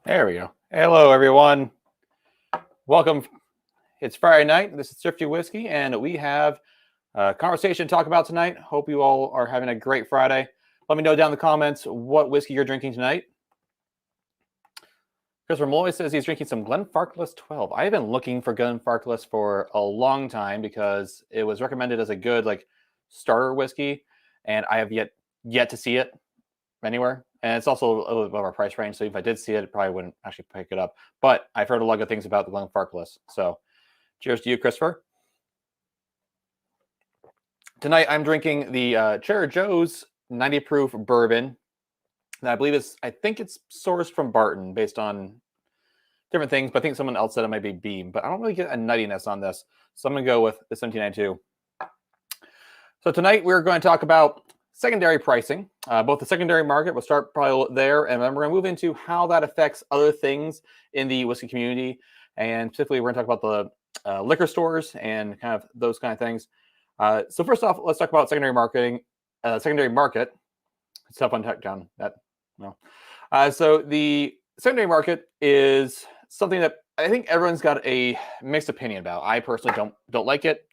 There we go. Hello, everyone. Welcome. It's Friday night. This is Thrifty Whiskey, and we have a conversation to talk about tonight. Hope you all are having a great Friday. Let me know down in the comments what whiskey you're drinking tonight. Christopher Molloy says he's drinking some Glenfarclas 12. I have been looking for Glenfarclas for a long time because it was recommended as a good starter whiskey, and I have yet to see it anywhere. And it's also a little bit above our price range. So if I did see it, I probably wouldn't actually pick it up. But I've heard a lot of good things about the Glenfarclas. So cheers to you, Christopher. Tonight I'm drinking the Trader Joe's 90 proof bourbon. And I think it's sourced from Barton based on different things, but I think someone else said it might be Beam. But I don't really get a nuttiness on this. So I'm going to go with the 1792. So tonight we're going to talk about secondary pricing, both the secondary market. We'll start probably there, and then we're going to move into how that affects other things in the whiskey community. And specifically, we're going to talk about the liquor stores and kind of those kind of things. So first off, let's talk about secondary marketing. Secondary market. It's tough on John. That no. So the secondary market is something that I think everyone's got a mixed opinion about. I personally don't like it.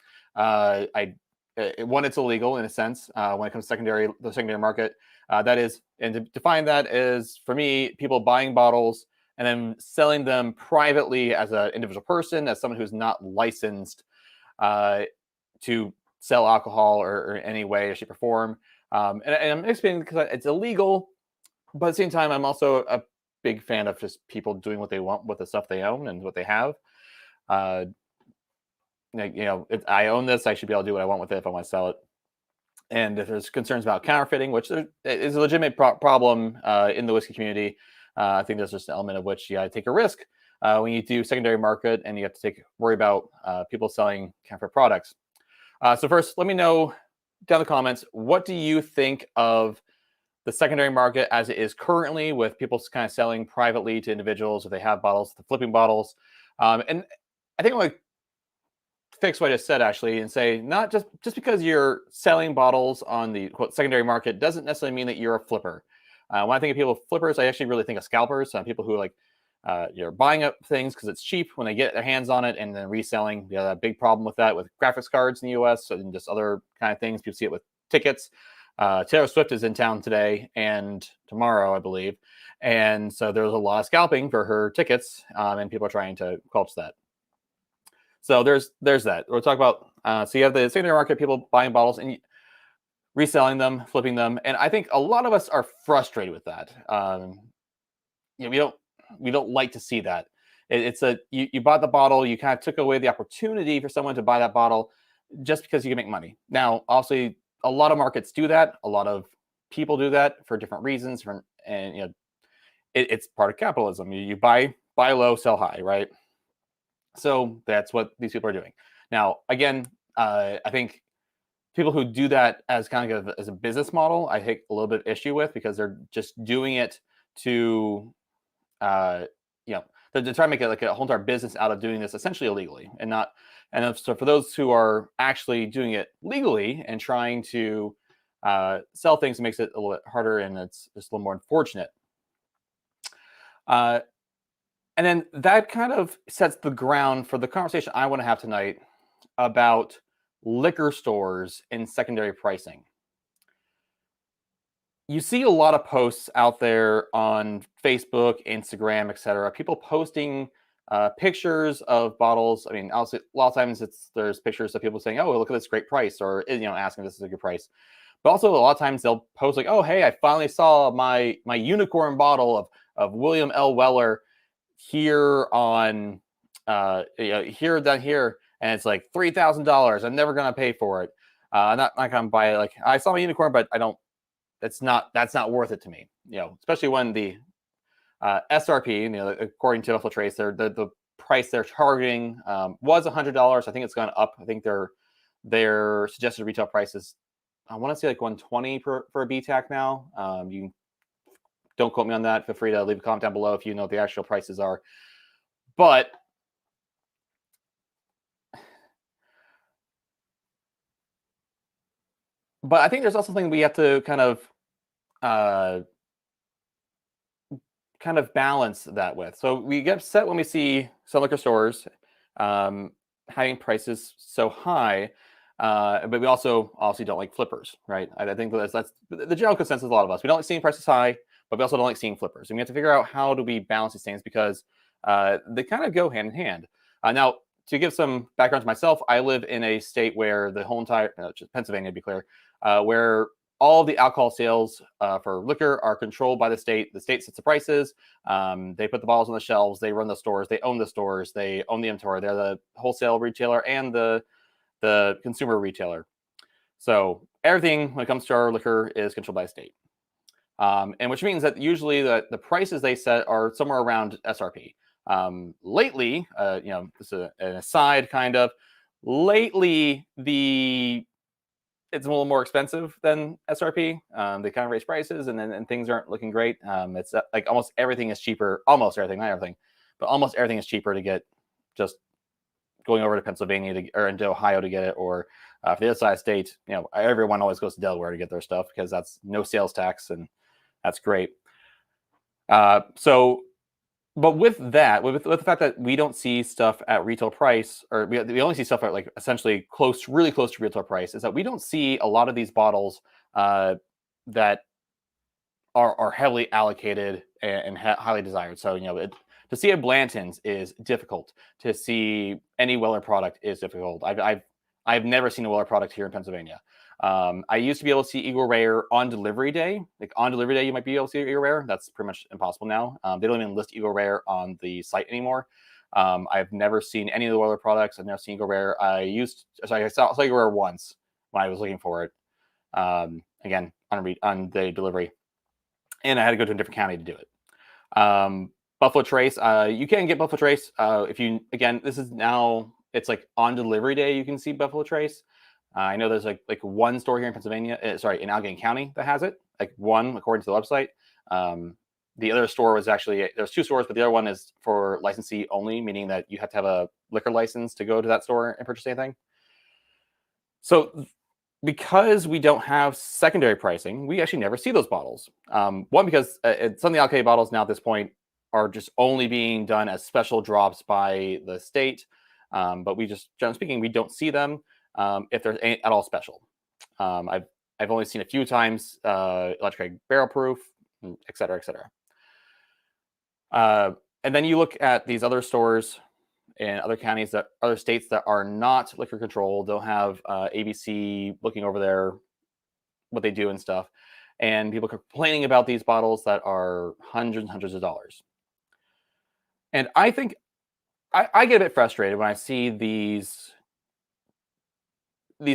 One, it's illegal in a sense when it comes to the secondary market. That is, and to define that is, for me, people buying bottles and then selling them privately as an individual person, as someone who's not licensed to sell alcohol or any way, shape, or form. And I'm explaining because it's illegal, but at the same time, I'm also a big fan of just people doing what they want with the stuff they own and what they have. I own this. I should be able to do what I want with it if I want to sell it. And if there's concerns about counterfeiting, which is a legitimate problem in the whiskey community, I think there's just an element of which you got to take a risk when you do secondary market, and you have to worry about people selling counterfeit products. So first, let me know down in the comments, what do you think of the secondary market as it is currently, with people kind of selling privately to individuals if they have bottles, the flipping bottles? And I think I'm like fix what I just said actually and say, not just because you're selling bottles on the quote secondary market doesn't necessarily mean that you're a flipper. When I think of people flippers, I actually really think of scalpers, people who you're buying up things because it's cheap when they get their hands on it and then reselling. The other big problem with that with graphics cards in the US and just other kind of things. People see it with tickets. Taylor Swift is in town today and tomorrow, I believe. And so there's a lot of scalping for her tickets, and people are trying to quench that. So there's that. We'll talk about, so you have the secondary market, people buying bottles and reselling them, flipping them. And I think a lot of us are frustrated with that. We don't like to see that. You bought the bottle, you kind of took away the opportunity for someone to buy that bottle just because you can make money. Now, obviously, a lot of markets do that. A lot of people do that for different reasons. And it's part of capitalism. You buy low, sell high, right? So that's what these people are doing. Now, again, I think people who do that as kind of as a business model, I take a little bit of issue with, because they're just doing it to, they're trying to make it like a whole entire business out of doing this essentially illegally, and not. And so for those who are actually doing it legally and trying to sell things, it makes it a little bit harder, and it's just a little more unfortunate. And then that kind of sets the ground for the conversation I want to have tonight about liquor stores and secondary pricing. You see a lot of posts out there on Facebook, Instagram, etc. People posting pictures of bottles. I mean, also, a lot of times there's pictures of people saying, "Oh, look at this great price," or asking if this is a good price. But also a lot of times they'll post like, "Oh, hey, I finally saw my unicorn bottle of William L. Weller here on here down here, and it's like $3,000. I'm never gonna pay for it. I'm not gonna buy it. Like, I saw my unicorn, but I don't. That's not worth it to me. Especially when the SRP, according to Buffalo Trace, the price they're targeting was $100. I think it's gone up. I think their suggested retail price is, I want to say, like $120 for a BTAC now. You don't quote me on that. Feel free to leave a comment down below if you know what the actual prices are. But I think there's also something we have to kind of kind of balance that with? So we get upset when we see some liquor stores having prices so high, but we also obviously don't like flippers, right? I think that's the general consensus of a lot of us. We don't like seeing prices high, but we also don't like seeing flippers. And we have to figure out how do we balance these things because they kind of go hand in hand. Now, to give some background to myself, I live in a state where the whole entire, just Pennsylvania to be clear, where all of the alcohol sales for liquor are controlled by the state. The state sets the prices. They put the bottles on the shelves. They run the stores. They own the stores. They own the inventory. They're the wholesale retailer and the consumer retailer. So everything when it comes to our liquor is controlled by the state. And which means that usually the prices they set are somewhere around SRP. Lately, this is an aside kind of, lately it's a little more expensive than SRP. They kind of raise prices and things aren't looking great. It's like almost everything is cheaper, almost everything, not everything, but almost everything is cheaper to get just going over to Pennsylvania or into Ohio to get it, or for the other side of the state, everyone always goes to Delaware to get their stuff because that's no sales tax and that's great. But with that, with the fact that we don't see stuff at retail price, or we only see stuff at like essentially really close to retail price, is that we don't see a lot of these bottles that are heavily allocated and highly desired. So to see a Blanton's is difficult. To see any Weller product is difficult. I've never seen a Weller product here in Pennsylvania. I used to be able to see Eagle Rare on delivery day. Like on delivery day, you might be able to see Eagle Rare. That's pretty much impossible now. They don't even list Eagle Rare on the site anymore. I've never seen any of the Weller products. I've never seen Eagle Rare. I saw Eagle Rare once when I was looking for it. Again, on the delivery. And I had to go to a different county to do it. Buffalo Trace, you can get Buffalo Trace. This is now, it's like on delivery day, you can see Buffalo Trace. I know there's like one store here in Pennsylvania, in Allegheny County that has it, like one according to the website. The other store was actually, there's two stores, but the other one is for licensee only, meaning that you have to have a liquor license to go to that store and purchase anything. So because we don't have secondary pricing, we actually never see those bottles. One, because some of the allocated bottles now at this point are just only being done as special drops by the state. But we just, generally speaking, we don't see them if they're at all special. I've only seen a few times Electric Barrel Proof, et cetera, et cetera. And then you look at these other stores in other counties, other states that are not liquor controlled, they'll have ABC looking over there, what they do and stuff. And people complaining about these bottles that are hundreds and hundreds of dollars. And I think I get a bit frustrated when I see these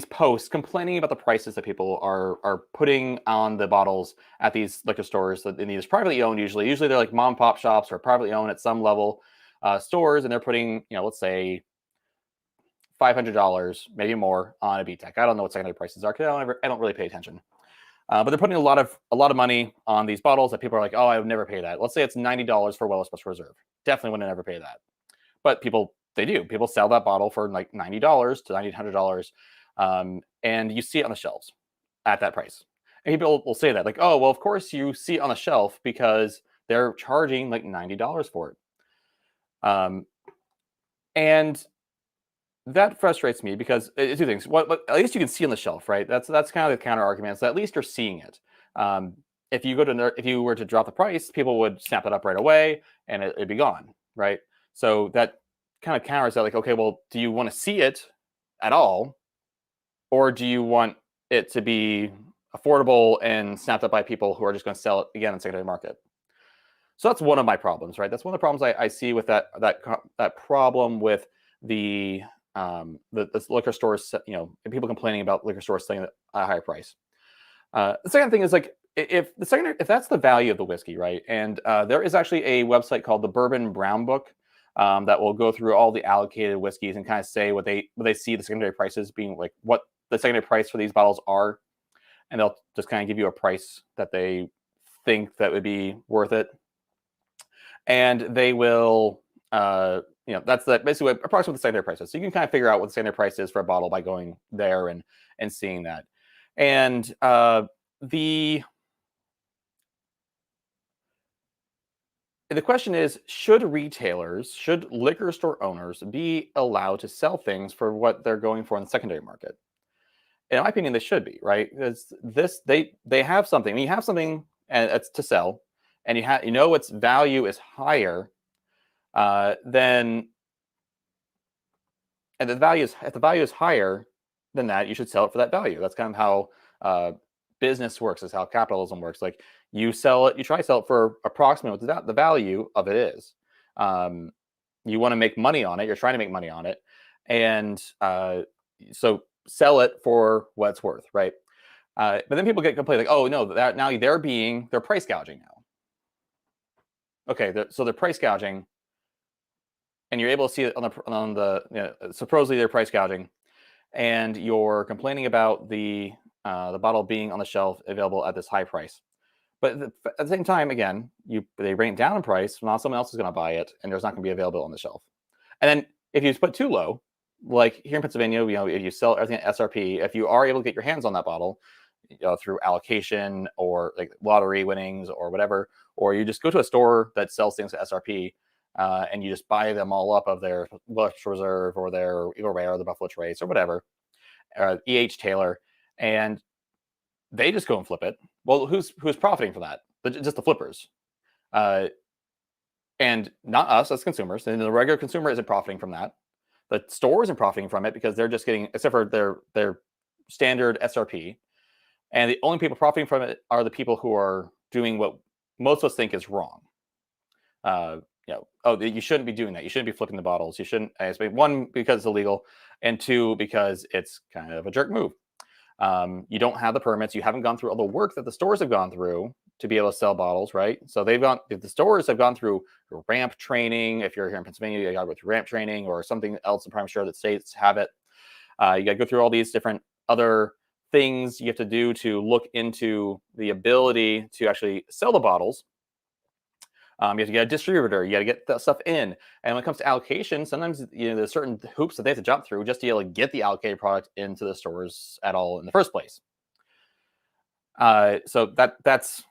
posts complaining about the prices that people are putting on the bottles at these liquor stores. In these privately owned, usually they're like mom and pop shops or privately owned at some level stores, and they're putting, let's say $500, maybe more, on a BTEC. I don't know what secondary prices are because I don't really pay attention. But they're putting a lot of money on these bottles that people are like, oh, I would never pay that. Let's say it's $90 for Weller Special Reserve. Definitely wouldn't ever pay that. But they do. People sell that bottle for like $90 to $1,900. And you see it on the shelves at that price. And people will say that, like, oh, well, of course you see it on the shelf because they're charging like $90 for it. And that frustrates me because two things. What at least you can see on the shelf, right? That's kind of the counter argument. So at least you're seeing it. If you were to drop the price, people would snap it up right away and it'd be gone, right? So that kind of counters that, like, okay, well, do you want to see it at all, or do you want it to be affordable and snapped up by people who are just going to sell it again in the secondary market? So that's one of my problems, right? That's one of the problems I see with that problem with the liquor stores, and people complaining about liquor stores selling at a higher price. The second thing is, like, if that's the value of the whiskey, right? And there is actually a website called the Bourbon Brown Book that will go through all the allocated whiskeys and kind of say what they see the secondary prices being, like what the secondary price for these bottles are, and they'll just kind of give you a price that they think that would be worth it. And they will, that's basically approximately the secondary price is. So you can kind of figure out what the secondary price is for a bottle by going there and seeing that. And the question is, should liquor store owners be allowed to sell things for what they're going for in the secondary market? In my opinion, they should be, right? Because they have something. I mean, you have something and it's to sell, and you know its value is higher than, and if the value is higher than that, you should sell it for that value. That's kind of how business works. Is how capitalism works. Like you sell it, you try to sell it for approximately what the value of it is. You want to make money on it. You're trying to make money on it, and so sell it for what it's worth, right? But then people get complained like, oh no, that now they're price gouging now. Okay, so they're price gouging, and you're able to see it on the supposedly they're price gouging, and you're complaining about the bottle being on the shelf available at this high price. But at the same time, again, they bring it down in price. Now someone else is going to buy it, and there's not going to be available on the shelf. And then if you put too low, like here in Pennsylvania, if you sell everything at SRP, if you are able to get your hands on that bottle through allocation or like lottery winnings or whatever, or you just go to a store that sells things at SRP and you just buy them all up of their Welsh Reserve or their Eagle Rare or the Buffalo Trace or whatever, E.H. Taylor, and they just go and flip it. Well, who's profiting from that? Just the flippers, and not us as consumers. And the regular consumer isn't profiting from that. The store isn't profiting from it because they're just getting, except for their standard SRP. And the only people profiting from it are the people who are doing what most of us think is wrong. You shouldn't be doing that. You shouldn't be flipping the bottles. You shouldn't. One, because it's illegal, and two, because it's kind of a jerk move. You don't have the permits. You haven't gone through all the work that the stores have gone through to be able to sell bottles, right? So if the stores have gone through ramp training. If you're here in Pennsylvania, you got to go through ramp training or something else. I'm probably sure that states have it. You got to go through all these different other things you have to do to look into the ability to actually sell the bottles. You have to get a distributor. You got to get that stuff in. And when it comes to allocation, sometimes there's certain hoops that they have to jump through just to be able to get the allocated product into the stores at all in the first place. So that's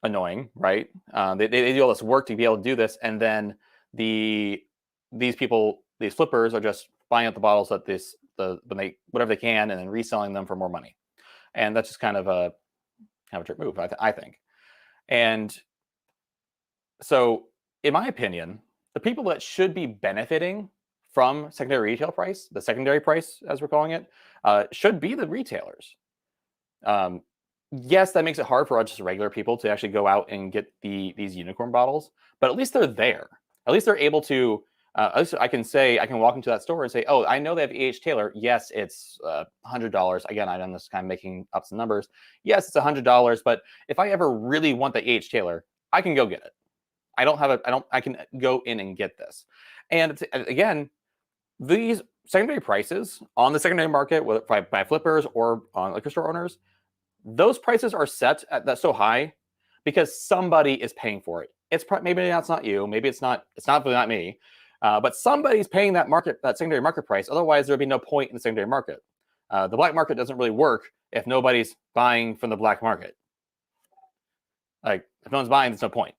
annoying, right? They do all this work to be able to do this, and then these flippers are just buying up the bottles at whatever they can, and then reselling them for more money. And that's just kind of a trick move, I think. And so, in my opinion, the people that should be benefiting from secondary retail price, the secondary price as we're calling it, should be the retailers. Yes, that makes it hard for just regular people to actually go out and get these unicorn bottles, but at least they're there. At least they're able to. At least I can walk into that store and say, "Oh, I know they have E.H. Taylor. Yes, it's $100." Again, I'm just kind of making up some numbers. Yes, it's $100, but if I ever really want the E.H. Taylor, I can go get it. I can go in and get this. And again, these secondary prices on the secondary market, whether by flippers or on liquor store owners, those prices are set at that so high because somebody is paying for it. Maybe that's not you. Maybe it's not me. But somebody's paying that secondary market price. Otherwise, there'd be no point in the secondary market. The black market doesn't really work if nobody's buying from the black market. Like if no one's buying, there's no point.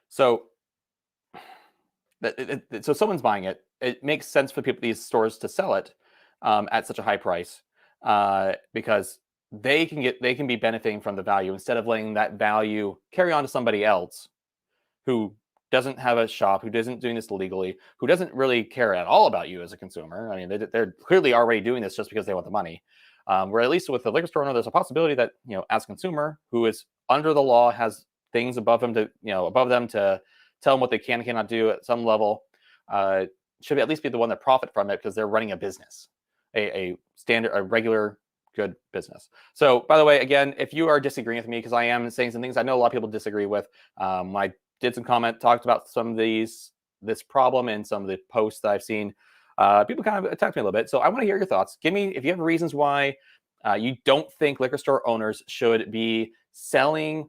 So, so someone's buying it. It makes sense for these stores to sell it at such a high price because they can be benefiting from the value instead of letting that value carry on to somebody else who doesn't have a shop, who isn't doing this legally, who doesn't really care at all about you as a consumer. I mean, they're clearly already doing this just because they want the money. Where at least with the liquor store owner, there's a possibility that as a consumer who is under the law, has things above them to tell them what they can and cannot do at some level, should at least be the one that profit from it because they're running a business, a regular good business. So, by the way, again, if you are disagreeing with me, because I am saying some things I know a lot of people disagree with, I did some talked about some of this problem in some of the posts that I've seen. People kind of attacked me a little bit. So I want to hear your thoughts. Give me, if you have reasons why you don't think liquor store owners should be selling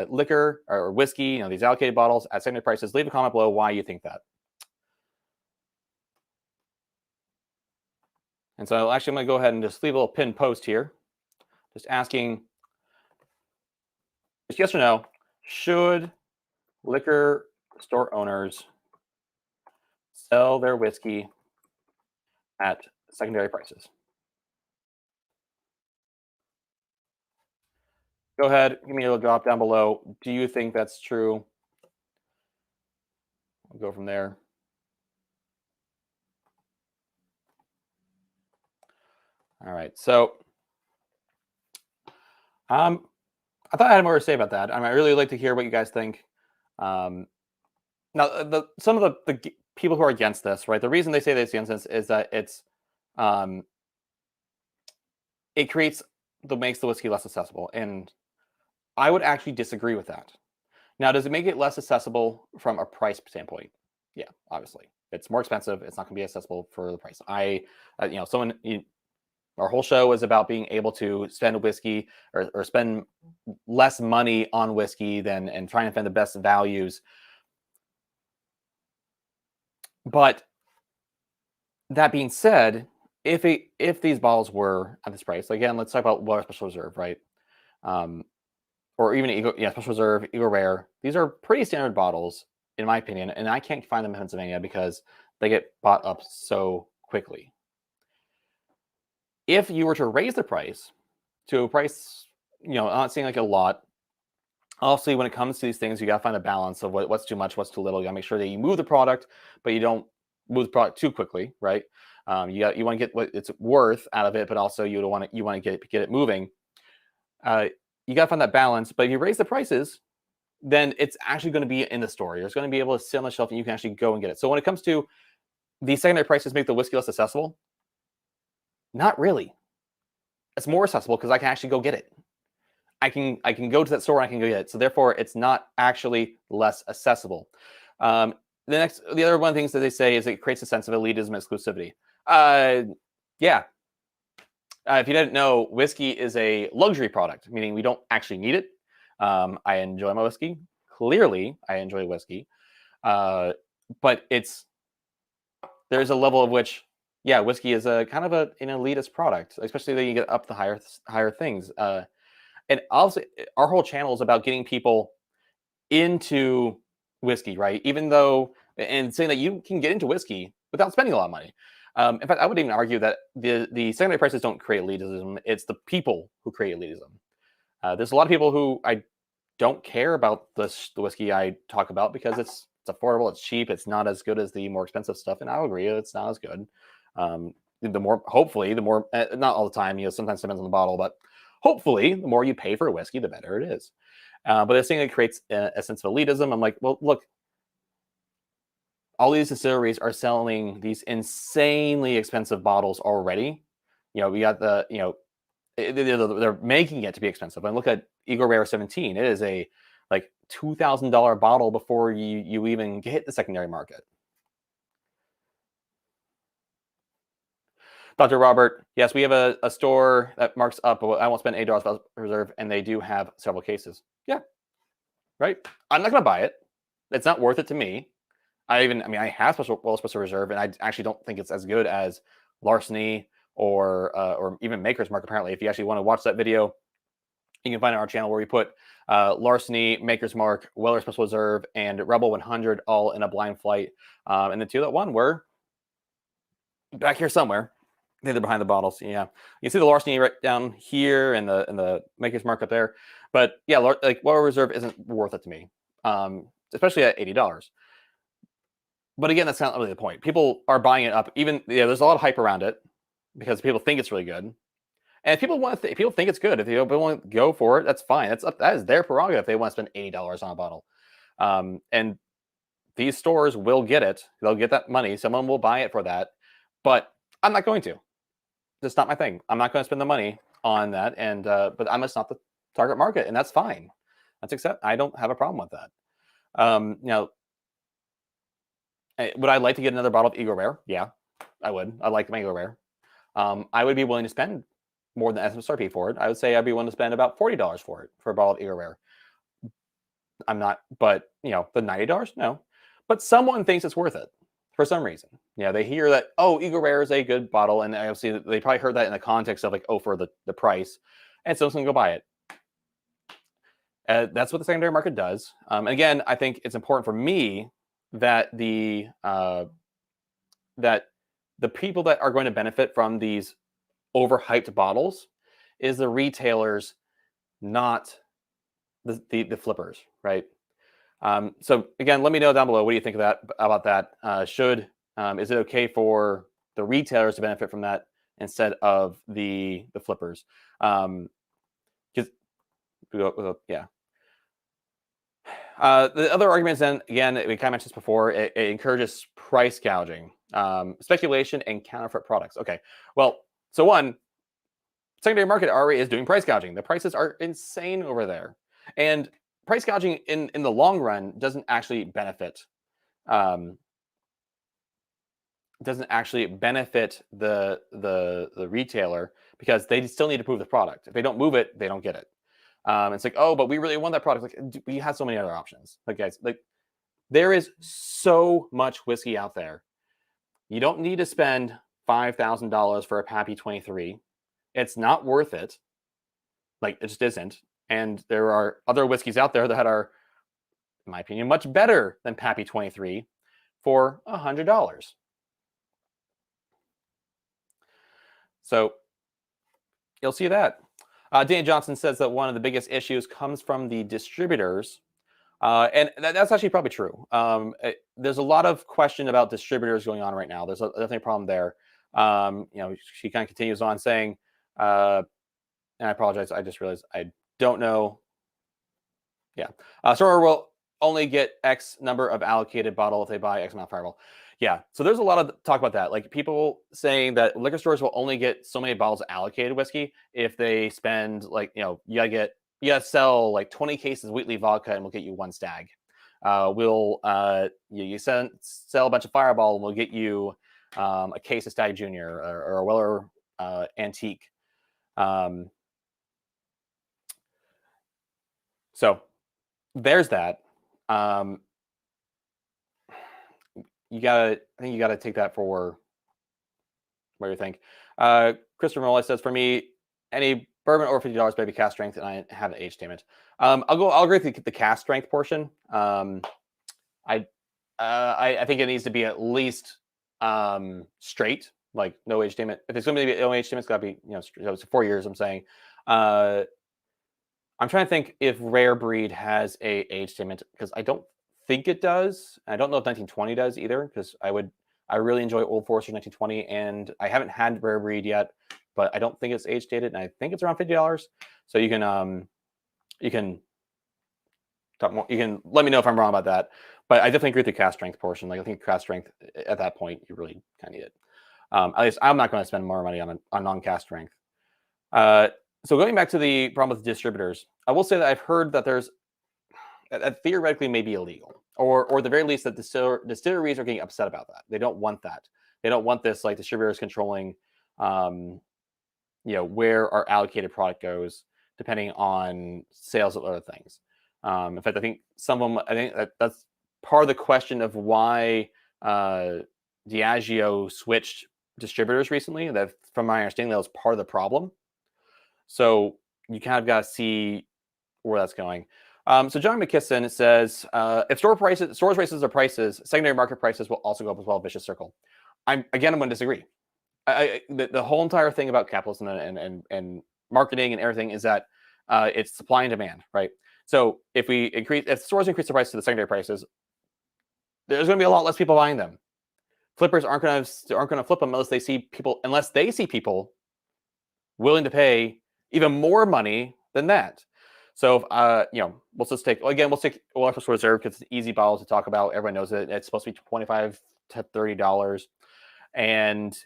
liquor or whiskey, these allocated bottles at secondary prices, leave a comment below why you think that. And so actually I'm going to go ahead and just leave a little pinned post here, just asking Just yes or no. Should liquor store owners sell their whiskey at secondary prices? Go ahead, give me a little drop down below. Do you think that's true? We'll go from there. All right. So, I thought I had more to say about that. I really like to hear what you guys think. Um, now, some of the people who are against this, right? The reason they say they're against this is that um, it makes the whiskey less accessible, and I would actually disagree with that. Now, does it make it less accessible from a price standpoint? Yeah, obviously, it's more expensive. It's not going to be accessible for the price. Our whole show is about being able to spend whiskey or spend less money on whiskey than and trying to find the best values. But that being said, if these bottles were at this price, again, let's talk about Weller Special Reserve, right? Or even Special Reserve, Eagle Rare. These are pretty standard bottles, in my opinion, and I can't find them in Pennsylvania because they get bought up so quickly. If you were to raise the price to a price, I'm not saying like a lot. Obviously, when it comes to these things, you got to find a balance of what's too much, what's too little. You got to make sure that you move the product, but you don't move the product too quickly, right? You want to get what it's worth out of it, but also you want to get it moving. You got to find that balance. But if you raise the prices, then it's actually going to be in the store. You're going to be able to sit on the shelf and you can actually go and get it. So when it comes to the secondary prices make the whiskey less accessible, not really. It's more accessible because I can actually go get it. I can go to that store and I can go get it. So therefore, it's not actually less accessible. The other one of the things that they say is it creates a sense of elitism and exclusivity. Yeah. If you didn't know, whiskey is a luxury product, meaning we don't actually need it. I enjoy my whiskey. Clearly, I enjoy whiskey. But there's a level of which, yeah, whiskey is a kind of an elitist product, especially when you get up the higher things. And also, our whole channel is about getting people into whiskey, right? Even though, and saying that you can get into whiskey without spending a lot of money. In fact, I would even argue that the secondary prices don't create elitism. It's the people who create elitism. There's a lot of people who I don't care about the whiskey I talk about because it's affordable, it's cheap, it's not as good as the more expensive stuff, and I'll agree it's not as good. Hopefully, the more, not all the time, sometimes depends on the bottle, but hopefully, the more you pay for a whiskey, the better it is. But this thing that creates a sense of elitism. I'm like, well, look, all these distilleries are selling these insanely expensive bottles already. We got they're making it to be expensive. And look at Eagle Rare 17. It is a like $2,000 bottle before you even hit the secondary market. Dr. Robert, yes, we have a store that marks up. I won't spend $8 for reserve, and they do have several cases. Yeah, right. I'm not going to buy it. It's not worth it to me. I have Special Reserve, and I actually don't think it's as good as Larceny or even Maker's Mark. Apparently, if you actually want to watch that video, you can find it on our channel where we put Larceny, Maker's Mark, Weller Special Reserve, and Rebel 100 all in a blind flight. And the two that won were back here somewhere. I think they're behind the bottles. Yeah, you see the Larceny right down here and the Maker's Mark up there. But yeah, like Weller Reserve isn't worth it to me, especially at $80. But again, that's not really the point. People are buying it up. There's a lot of hype around it because people think it's really good, and if people people think it's good. If they want to go for it, that's fine. That is their prerogative if they want to spend $80 on a bottle. And these stores will get it. They'll get that money. Someone will buy it for that. But I'm not going to. That's not my thing. I'm not going to spend the money on that. And but I'm just not the target market, and that's fine. I don't have a problem with that. Would I like to get another bottle of Eagle Rare? Yeah, I would. I like my Eagle Rare. I would be willing to spend more than MSRP for it. I would say I'd be willing to spend about $40 for it for a bottle of Eagle Rare. I'm not, but the $90, no. But someone thinks it's worth it for some reason. They hear that, oh, Eagle Rare is a good bottle, and obviously they probably heard that in the context of like, oh, for the price, and so someone's gonna go buy it. That's what the secondary market does. And again, I think it's important for me that that the people that are going to benefit from these overhyped bottles is the retailers, not the flippers, right? So again, let me know down below. What do you think of that about that? Is it okay for the retailers to benefit from that instead of the flippers? Because yeah. The other arguments, then again, we kind of mentioned this before. It encourages price gouging, speculation, and counterfeit products. Okay, well, so one, secondary market already is doing price gouging. The prices are insane over there, and price gouging in the long run doesn't actually benefit the retailer, because they still need to prove the product. If they don't move it, they don't get it. It's like, oh, but we really want that product. Like, we have so many other options. Like, guys, like, there is so much whiskey out there. You don't need to spend $5,000 for a Pappy 23. It's not worth it. Like, it just isn't. And there are other whiskeys out there that are, in my opinion, much better than Pappy 23 for $100. So you'll see that. Dan Johnson says that one of the biggest issues comes from the distributors. And that's actually probably true. There's a lot of question about distributors going on right now. There's definitely a problem there. She kind of continues on saying, and I apologize, I just realized I don't know. Yeah. Store will only get X number of allocated bottle if they buy X amount of Fireball. Yeah. So there's a lot of talk about that. Like, people saying that liquor stores will only get so many bottles of allocated whiskey if they spend, like, you gotta sell like 20 cases of Wheatley vodka and we'll get you one Stag. You sell a bunch of Fireball and we'll get you a case of Stag Junior or a Weller Antique. So there's that. I think you gotta take that for what you think. Christopher Molly says, for me, any bourbon over $50 better be cask strength, and I have an age statement. I'll agree with the cask strength portion. I think it needs to be at least straight, like no age statement. If it's going to be no age statement, it's got to be, it's 4 years. I'm saying. I'm trying to think if Rare Breed has a age statement, because I don't think it does. I don't know if 1920 does either, because I really enjoy Old Forester 1920, and I haven't had Rare Breed yet, but I don't think it's age stated, and I think it's around $50. So you can talk more. You can let me know if I'm wrong about that. But I definitely agree with the cask strength portion. Like, I think cask strength at that point, you really kind of need it. At least I'm not going to spend more money on non-cask strength. So going back to the problem with distributors, I will say that I've heard that that theoretically may be illegal, or at the very least that distilleries are getting upset about that. They don't want that. They don't want this, like, distributors controlling, where our allocated product goes, depending on sales of other things. In fact, I think that's part of the question of why Diageo switched distributors recently. That, from my understanding, that was part of the problem. So you kind of got to see where that's going. So John McKisson says, if stores raises their prices, secondary market prices will also go up as well. Vicious circle. I'm going to disagree. The whole entire thing about capitalism and marketing and everything is that it's supply and demand, right? So if stores increase the price to the secondary prices, there's going to be a lot less people buying them. Flippers aren't going to flip them unless they see people willing to pay even more money than that. So, we'll take Olaf's Reserve, because it's an easy bottle to talk about. Everyone knows it. It's supposed to be $25 to $30, and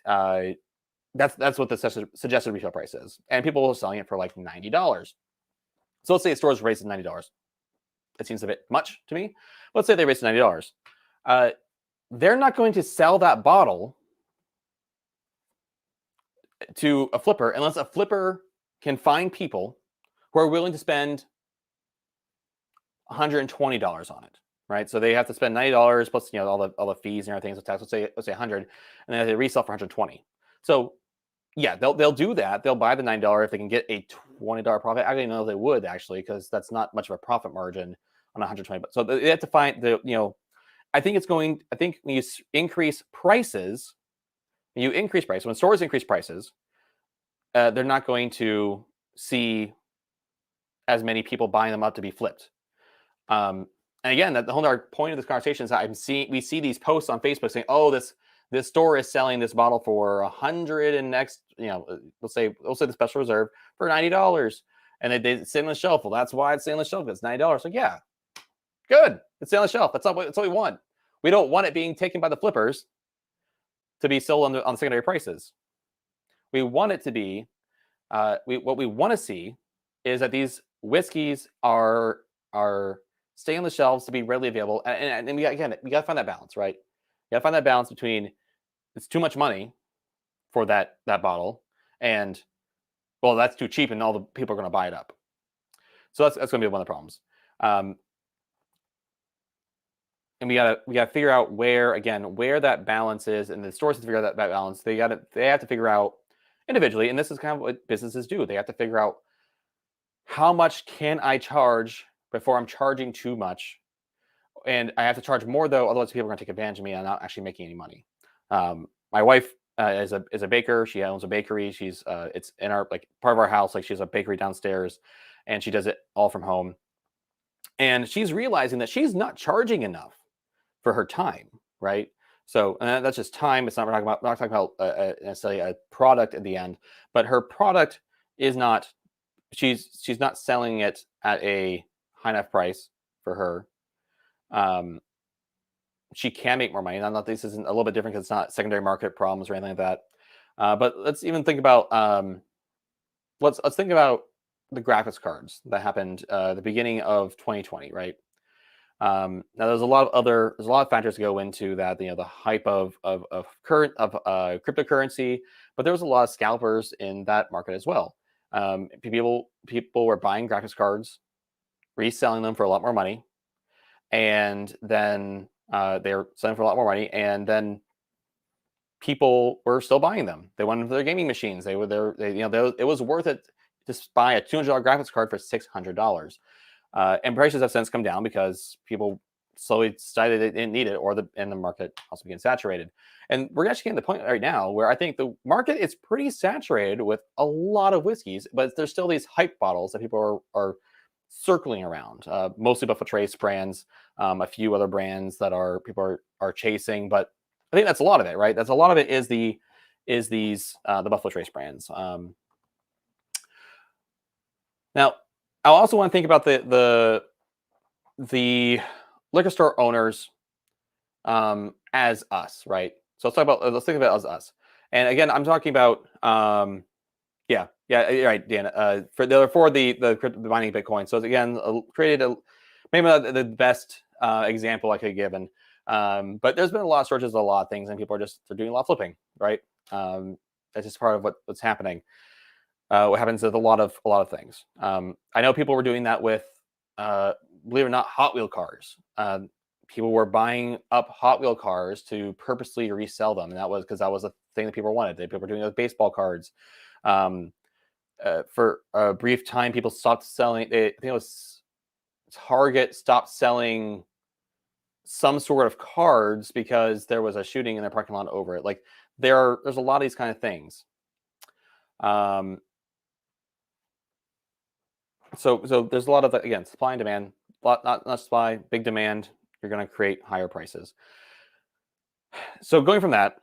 that's what the suggested retail price is. And people are selling it for like $90. So let's say a store's raised to $90. It seems a bit much to me. Let's say they raised to $90. They're not going to sell that bottle to a flipper unless a flipper can find people who are willing to spend $120 on it, right? So they have to spend $90 plus all the fees and everything. So tax, let's say 100, and then they resell for $120. So yeah, they'll do that. They'll buy the $90 if they can get a $20 profit. I don't even know if they would actually, because that's not much of a profit margin on 120. So they have to find I think when you increase prices, when stores increase prices, they're not going to see as many people buying them up to be flipped. And again, the whole point of this conversation is that we see these posts on Facebook saying, "Oh, this store is selling this bottle for $100 and next, let's say the special reserve for $90, and they sit on the shelf. Well, that's why it's sitting on the shelf. It's $90. Like, yeah, good. It's on the shelf. That's what we want. We don't want it being taken by the flippers to be sold on secondary prices. We want it to be. What we want to see is that these whiskeys are staying on the shelves to be readily available, and we got to find that balance, right? You got to find that balance between it's too much money for that bottle, and well, that's too cheap, and all the people are going to buy it up. So that's going to be one of the problems. And we gotta figure out where that balance is, and the stores have to figure out that balance. They have to figure out individually, and this is kind of what businesses do. They have to figure out how much can I charge before I'm charging too much, and I have to charge more though, otherwise people are going to take advantage of me and I'm not actually making any money. My wife is a baker. She owns a bakery. She's it's in our part of our house. Like, she has a bakery downstairs, and she does it all from home. And she's realizing that she's not charging enough for her time, right? So that's just time. It's not we're not talking about necessarily a product at the end, but her product is not. She's not selling it at a high enough price for her. She can make more money. Now, this isn't a little bit different because it's not secondary market problems or anything like that. But let's even think about let's think about the graphics cards that happened the beginning of 2020, right? Now there's a lot of factors to go into that. The hype of cryptocurrency, but there was a lot of scalpers in that market as well. People were buying graphics cards, reselling them for a lot more money, and then they're selling for a lot more money, and then people were still buying them. They wanted their gaming machines. It was worth it to buy a $200 graphics card for $600. And prices have since come down because people slowly decided they didn't need it, and the market also became saturated. And we're actually getting to the point right now where I think the market is pretty saturated with a lot of whiskeys, but there's still these hype bottles that people are circling around, mostly Buffalo Trace brands, a few other brands that people are chasing. But I think that's a lot of it, right? That's a lot of it is the Buffalo Trace brands. Now, I also want to think about the liquor store owners as us, right? So let's think about as us. And again, I'm talking about yeah, you're right, Dan. For the mining Bitcoin. So again, created maybe not the best example I could have given, but there's been a lot of shortages of a lot of things, and people they're doing a lot of flipping, right? That's just part of what's happening. What happens with a lot of things. I know people were doing that with, believe it or not, Hot Wheel cars. People were buying up Hot Wheel cars to purposely resell them, and that was because that was a thing that people wanted. People were doing it with baseball cards. For a brief time, people stopped selling. I think it was Target stopped selling some sort of cards because there was a shooting in their parking lot over it. Like there's a lot of these kind of things. So there's a lot of, again, supply and demand. Not supply, big demand. You're going to create higher prices. So going from that,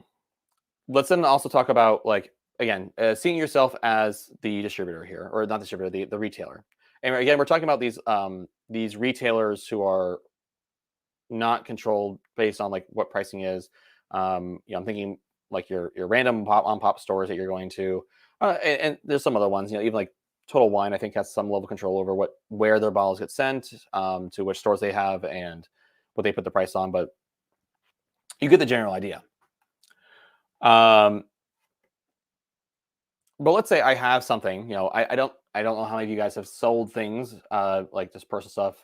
let's then also talk about seeing yourself as the distributor here, or not distributor, the retailer. And again, we're talking about these retailers who are not controlled based on what pricing is. I'm thinking your random pop stores that you're going to, and there's some other ones. Even like Total Wine, I think, has some level of control over where their bottles get sent, to which stores they have, and what they put the price on. But you get the general idea. But let's say I have something. I don't know how many of you guys have sold things like just personal stuff,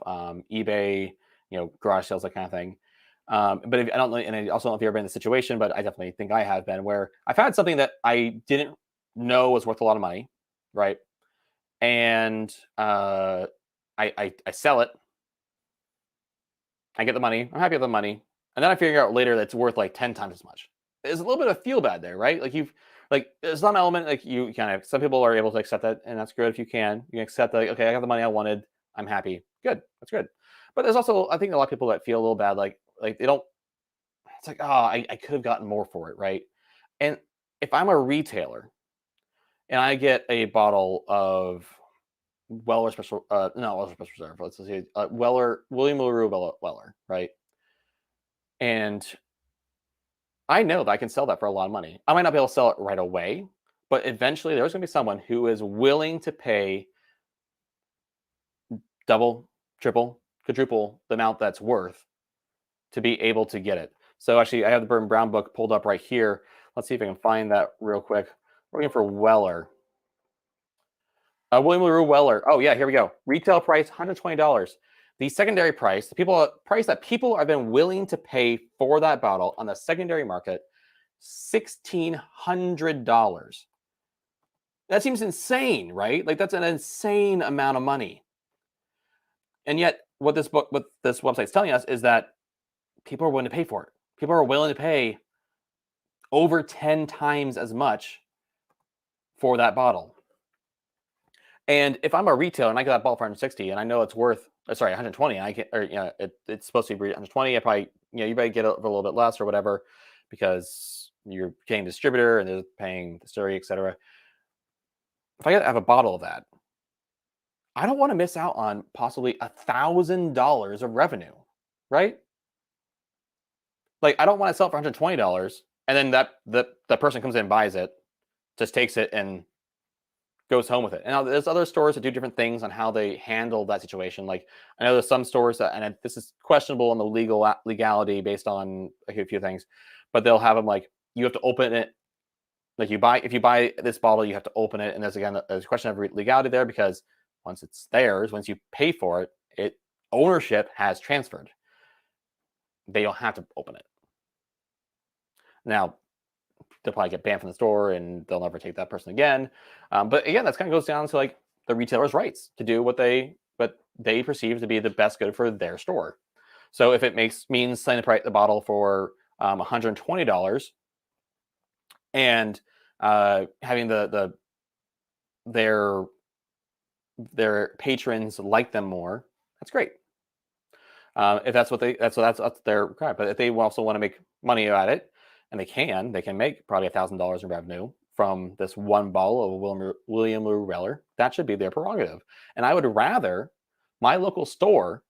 eBay, garage sales, that kind of thing. But I don't know, and I also don't know if you've ever been in the situation, but I definitely think I have been, where I've had something that I didn't know was worth a lot of money, right? and I sell it. I get the money. I'm happy with the money, and then I figure out later that it's worth like 10 times as much. There's a little bit of feel bad there, right? Like there's some element like you kind of some people are able to accept that, and that's good if you can. You can accept that. Like, okay, I got the money I wanted. I'm happy. Good. That's good. But there's also I think a lot of people that feel a little bad, like they don't. It's like, oh, I could have gotten more for it, right? And if I'm a retailer and I get a bottle of Weller Special, no, Weller Special Reserve. Let's see, Weller, William LaRue Weller, right? And I know that I can sell that for a lot of money. I might not be able to sell it right away, but eventually there's going to be someone who is willing to pay double, triple, quadruple the amount that's worth to be able to get it. So actually, I have the Burton Brown book pulled up right here. Let's see if I can find that real quick. We're looking for Weller. William LaRue Weller. Oh yeah, here we go. Retail price $120. The secondary price, the price that people have been willing to pay for that bottle on the secondary market, $1,600. That seems insane, right? Like that's an insane amount of money. And yet, what this website's telling us is that people are willing to pay for it. People are willing to pay over 10 times as much for that bottle. And if I'm a retailer and I get that bottle for 160 and I know it's worth, 120, I get, or it's supposed to be 120. I probably, you might get it for a little bit less or whatever, because you're paying the distributor and they're paying the distillery, etc. If I have a bottle of that, I don't want to miss out on possibly $1,000 of revenue, right? Like I don't want to sell it for $120 and then that person comes in and buys it, just takes it and goes home with it. And now there's other stores that do different things on how they handle that situation. Like I know there's some stores that, and this is questionable on the legality based on a few things, but they'll have them like you have to open it. Like if you buy this bottle, you have to open it. And there's a question of legality there because once it's theirs, once you pay for it, ownership has transferred. They don't have to open it. Now, they'll probably get banned from the store and they'll never take that person again. But again, that kind of goes down to like the retailer's rights to do what they perceive to be the best good for their store. So if it means selling the bottle for $120 and having their patrons like them more, that's great. If that's that's their crap. But if they also want to make money at it, and they can make probably $1,000 in revenue from this one bottle of William LaRue Weller. That should be their prerogative. And I would rather my local store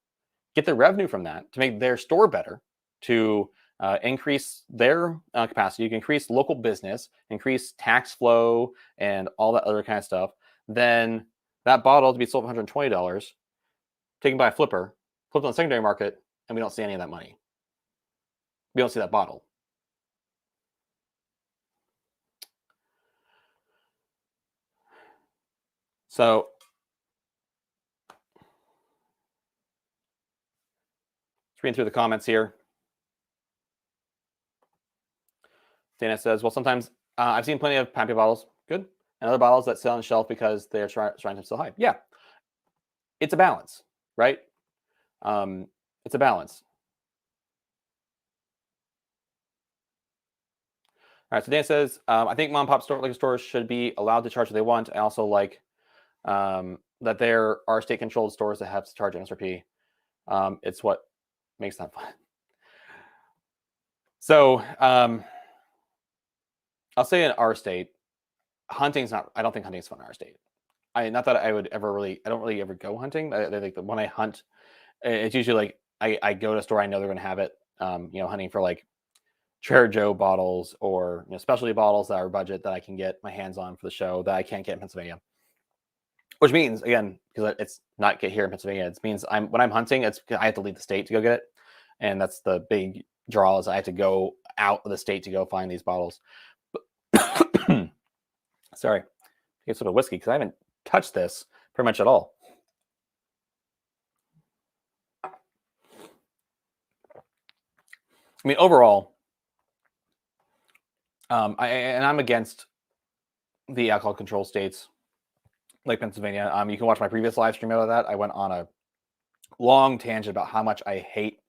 get the revenue from that to make their store better, to increase their capacity, increase local business, increase tax flow, and all that other kind of stuff, than that bottle to be sold for $120, taken by a flipper, flipped on the secondary market, and we don't see any of that money. We don't see that bottle. So just reading through the comments here. Dana says, well, sometimes I've seen plenty of Pampy bottles, good, and other bottles that sit on the shelf because they're trying to sell hype. Yeah, it's a balance, right? It's a balance. All right, so Dan says, I think mom and pop liquor stores should be allowed to charge what they want. I also like that there are state-controlled stores that have to charge MSRP. It's what makes that fun. So I'll say in our state, hunting's not. I don't think hunting's fun in our state. Not that I would ever really. I don't really ever go hunting. Like when I hunt, it's usually like I go to a store I know they're going to have it. Hunting for like Trader Joe bottles or specialty bottles that are budget that I can get my hands on for the show that I can't get in Pennsylvania. Which means, again, because it's not get here in Pennsylvania, it means when I'm hunting, I have to leave the state to go get it, and that's the big draw is I have to go out of the state to go find these bottles. Sorry, get sort of whiskey because I haven't touched this pretty much at all. I mean, overall, I'm against the alcohol control states Lake Pennsylvania. You can watch my previous live stream about that. I went on a long tangent about how much I hate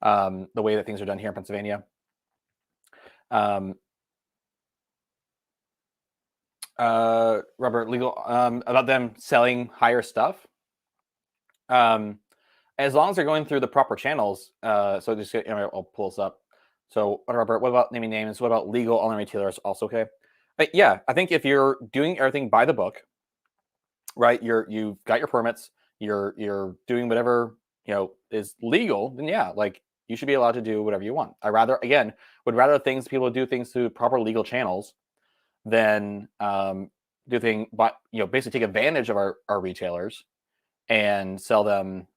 the way that things are done here in Pennsylvania. Robert Legal, about them selling higher stuff. As long as they're going through the proper channels. So just I'll pull this up. So Robert, what about naming names? What about legal online retailers? Also okay. Yeah, I think if you're doing everything by the book, right? You've got your permits. You're doing whatever is legal. Then yeah, like you should be allowed to do whatever you want. I would rather people do things through proper legal channels than but basically take advantage of our retailers and sell them.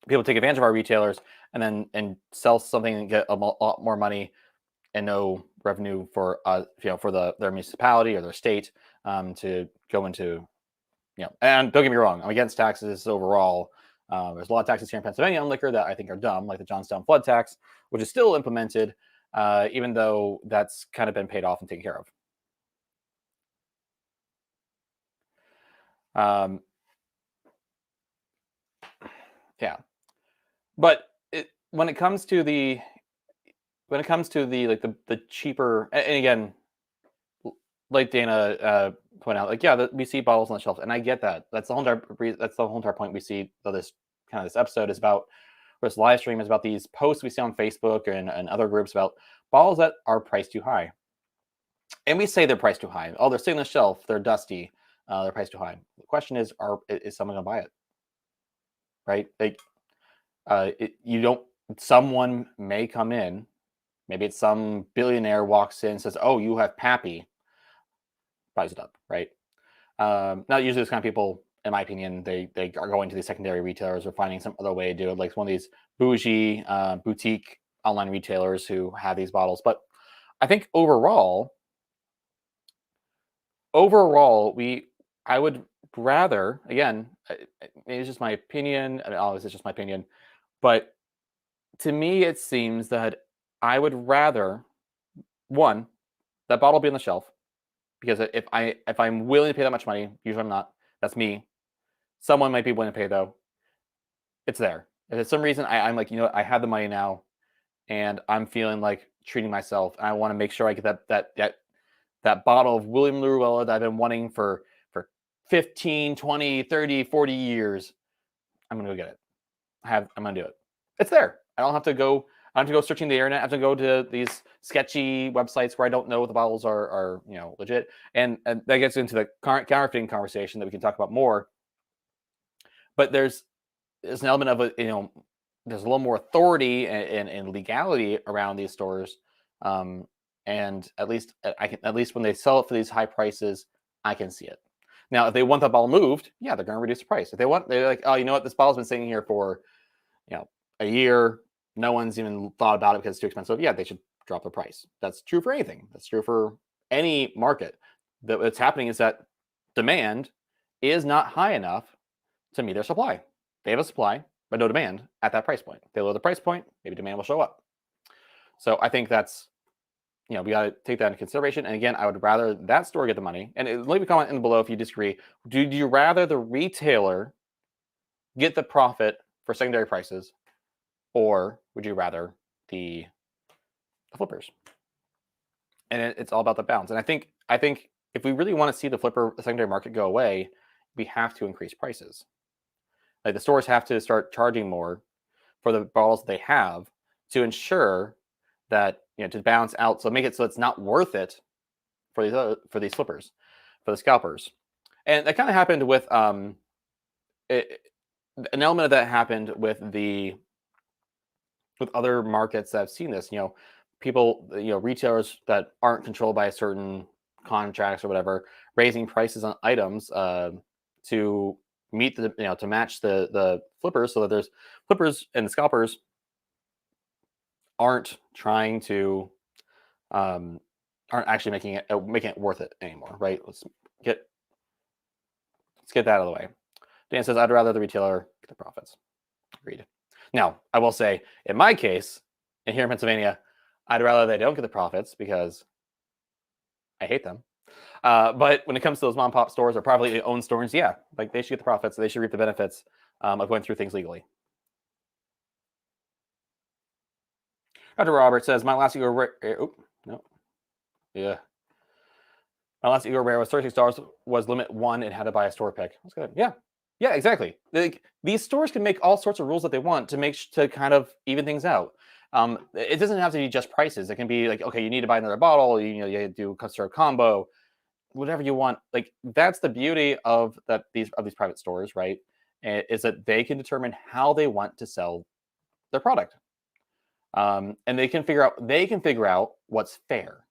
People take advantage of our retailers and sell something and get a lot more money and no revenue for for their municipality or their state to go into. And don't get me wrong, I'm against taxes overall. There's a lot of taxes here in Pennsylvania on liquor that I think are dumb, like the Johnstown flood tax, which is still implemented, even though that's kind of been paid off and taken care of. Yeah, but when it comes to the cheaper, and again, like Dana pointed out, like we see bottles on the shelf, and I get that. That's the whole entire point we see of this episode is about, or this live stream is about these posts we see on Facebook and other groups about bottles that are priced too high, and we say they're priced too high. Oh, they're sitting on the shelf, they're dusty, they're priced too high. The question is someone gonna buy it? Right? Like, someone may come in, maybe it's some billionaire walks in and says, "Oh, you have Pappy," buys it up, right? Not usually those kind of people, in my opinion. They are going to these secondary retailers or finding some other way to do it, like one of these bougie boutique online retailers who have these bottles. But I think overall, I would rather, again, it's just my opinion. I mean, obviously, it's just my opinion, but to me, it seems that I would rather, one, that bottle be on the shelf, because if I'm willing to pay that much money, usually I'm not. That's me. Someone might be willing to pay though. It's there. If for some reason I'm like, I have the money now, and I'm feeling like treating myself, and I want to make sure I get that bottle of William Lurwella that I've been wanting for 15, 20, 30, 40 years. I'm gonna go get it. I'm gonna do it. It's there. I don't have to go searching the internet. I have to go to these sketchy websites where I don't know what the bottles are legit. And that gets into the counterfeiting conversation that we can talk about more. But there's an element of there's a little more authority and legality around these stores. And at least when they sell it for these high prices, I can see it. Now, if they want that bottle moved, yeah, they're going to reduce the price. If they're like, oh, you know what, this bottle's been sitting here for a year, no one's even thought about it because it's too expensive. Yeah, they should drop the price. That's true for anything. That's true for any market. What's happening is that demand is not high enough to meet their supply. They have a supply, but no demand at that price point. They lower the price point, maybe demand will show up. So I think that's, we got to take that into consideration. And again, I would rather that store get the money. And leave a comment in below if you disagree. Do you rather the retailer get the profit for secondary prices, or would you rather the flippers? And it's all about the balance. And I think if we really want to see the secondary market go away, we have to increase prices. Like the stores have to start charging more for the bottles they have to ensure that to balance out, so make it so it's not worth it for these flippers, for the scalpers. And that kind of happened with an element of that happened with other markets that have seen this. People, retailers that aren't controlled by certain contracts or whatever, raising prices on items to meet to match the flippers, so that there's flippers and the scalpers aren't trying to aren't actually making it worth it anymore, right? Let's get that out of the way. Dan says, I'd rather the retailer get the profits. Agreed. Now, I will say, in my case, and here in Pennsylvania, I'd rather they don't get the profits because I hate them. But when it comes to those mom and pop stores or privately owned stores, yeah, like they should get the profits. They should reap the benefits of going through things legally. Roger Robert says, my last Eagle no. Yeah. My last Eagle Rare was $36, was limit 1 and had to buy a store pick. That's good. Yeah. Yeah, exactly. Like, these stores can make all sorts of rules that they want to to kind of even things out. It doesn't have to be just prices. It can be like, okay, you need to buy another bottle. You do a combo, whatever you want. Like, that's the beauty of these private stores, right? Is that they can determine how they want to sell their product, and they can figure out what's fair,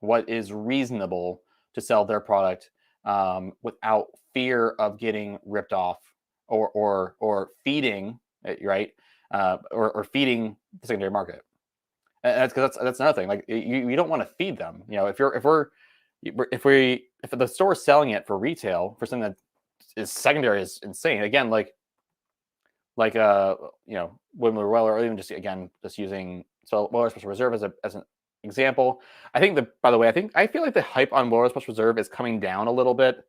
what is reasonable to sell their product without fear of getting ripped off or feeding right or feeding the secondary market. And that's another thing. Like, you don't want to feed them. If the store is selling it for retail for something that is secondary is insane. Again, like when Weller, or even just using Weller Special Reserve as an example. I feel like the hype on Weller Special Reserve is coming down a little bit.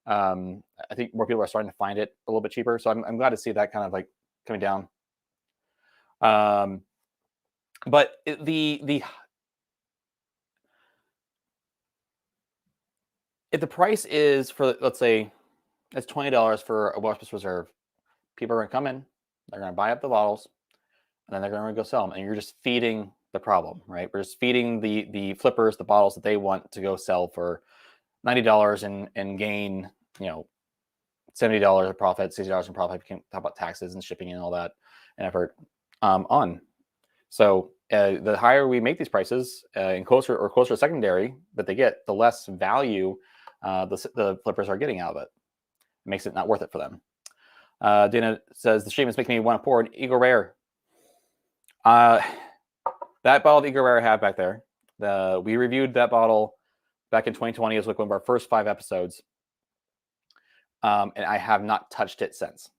I think more people are starting to find it a little bit cheaper, so I'm glad to see that kind of like coming down. But if the price is for, let's say, it's $20 for a Weller Special Reserve, people are going to come in, they're going to buy up the bottles, and then they're going to go sell them, and you're just feeding the problem, right? We're just feeding the flippers the bottles that they want to go sell for $90 and gain, $70 of profit, $60 in profit. We can talk about taxes and shipping and all that and effort on. So the higher we make these prices and closer to secondary that they get, the less value the flippers are getting out of it. It makes it not worth it for them. Dana says, the stream is making me want to pour an Eagle Rare. That bottle of Eagle Rare I have back there, we reviewed that bottle back in 2020 as like one of our first 5 episodes. And I have not touched it since.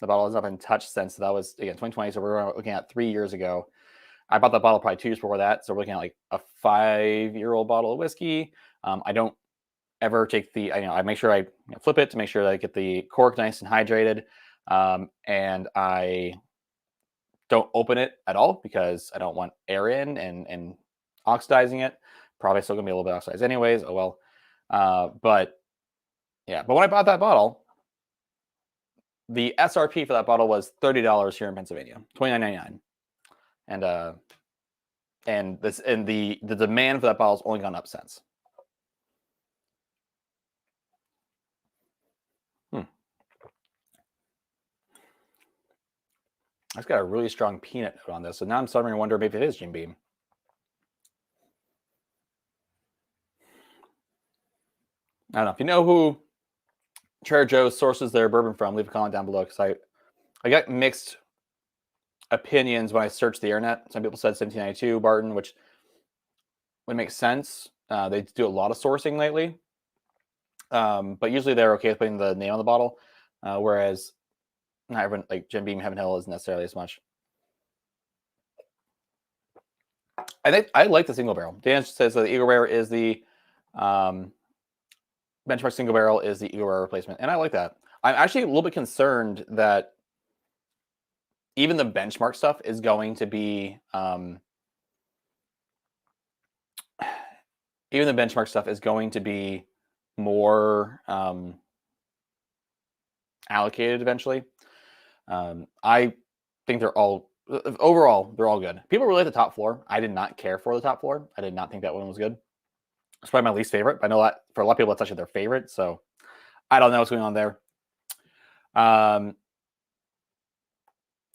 The bottle has not been touched since. That was, again, 2020. So we're looking at 3 years ago. I bought that bottle probably 2 years before that. So we're looking at like a 5-year-old bottle of whiskey. I don't ever take I make sure I flip it to make sure that I get the cork nice and hydrated. And I don't open it at all because I don't want air in and oxidizing it. Probably still gonna be a little bit oxidized anyways. Oh well. But when I bought that bottle, the SRP for that bottle was $30 here in Pennsylvania, $29.99, and the demand for that bottle has only gone up since. It's got a really strong peanut note on this, so now I'm starting to wonder maybe it is Jim Beam. I don't know. If you know who Trader Joe's sources their bourbon from, leave a comment down below, because I got mixed opinions when I searched the internet. Some people said 1792 Barton, which would make sense. They do a lot of sourcing lately, but usually they're okay with putting the name on the bottle, whereas not everyone, like Jim Beam Heaven Hill, isn't necessarily as much. I think I like the single barrel. Dan says that the Eagle Rare is the Benchmark single barrel is the Eagle Rare replacement, and I like that. I'm actually a little bit concerned that even the Benchmark stuff is going to be more allocated eventually. I think they're all overall good. People really like the top floor. I did not care for the top floor. I did not think that one was good. It's probably my least favorite. I know that for a lot of people, it's actually their favorite. So I don't know what's going on there. I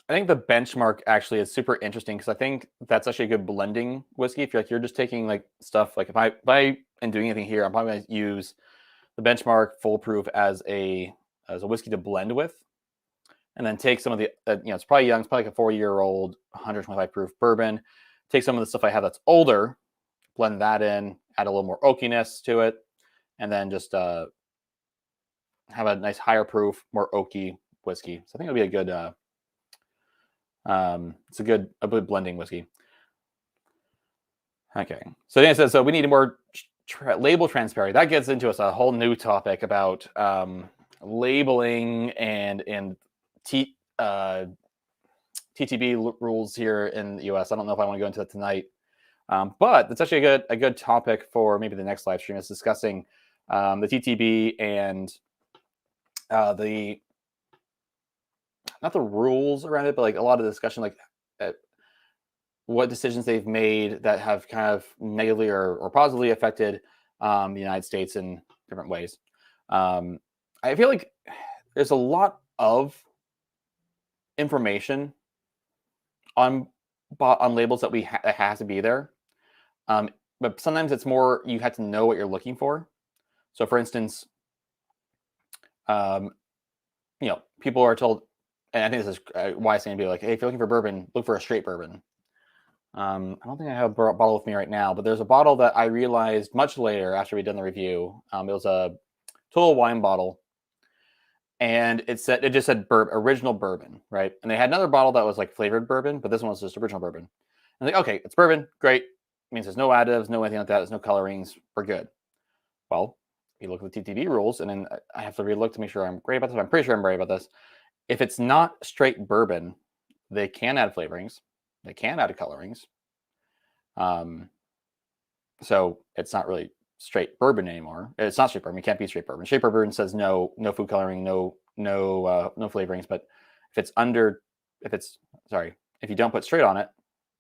think the Benchmark actually is super interesting because I think that's actually a good blending whiskey. If you're just taking like stuff like if I am doing anything here, I'm probably going to use the Benchmark Full Proof as a whiskey to blend with, and then take some of the it's probably young, it's probably like a 4-year-old 125 proof bourbon. Take some of the stuff I have that's older, blend that in, add a little more oakiness to it, and then just have a nice higher proof, more oaky whiskey. So I think it'll be a good it's a good blending whiskey. Okay, so Dan says, so we need more label transparency. That gets into us a whole new topic about labeling and TTB rules here in the US. I don't know if I want to go into that tonight, but it's actually a good topic for maybe the next live stream. Is discussing the TTB and the not the rules around it, but like a lot of discussion, like what decisions they've made that have kind of negatively or positively affected the United States in different ways. I feel like there's a lot of information on labels that that has to be there, but sometimes it's more you have to know what you're looking for. So, for instance, people are told, and I think this is why saying be like, hey, if you're looking for bourbon, look for a straight bourbon. I don't think I have a bottle with me right now, but there's a bottle that I realized much later after we'd done the review. It was a Total Wine bottle, and it just said original bourbon, right? And they had another bottle that was like flavored bourbon, but this one was just original bourbon. And like, okay, it's bourbon, great. It means there's no additives, no anything like that. There's no colorings. We're good. Well, you look at the TTB rules, and then I have to relook to make sure I'm great about this. I'm pretty sure I'm right about this. If it's not straight bourbon, they can add flavorings. They can add colorings. So it's not really straight bourbon anymore. It's not straight bourbon. It can't be straight bourbon. Straight bourbon says no food coloring, no flavorings. But if you don't put straight on it,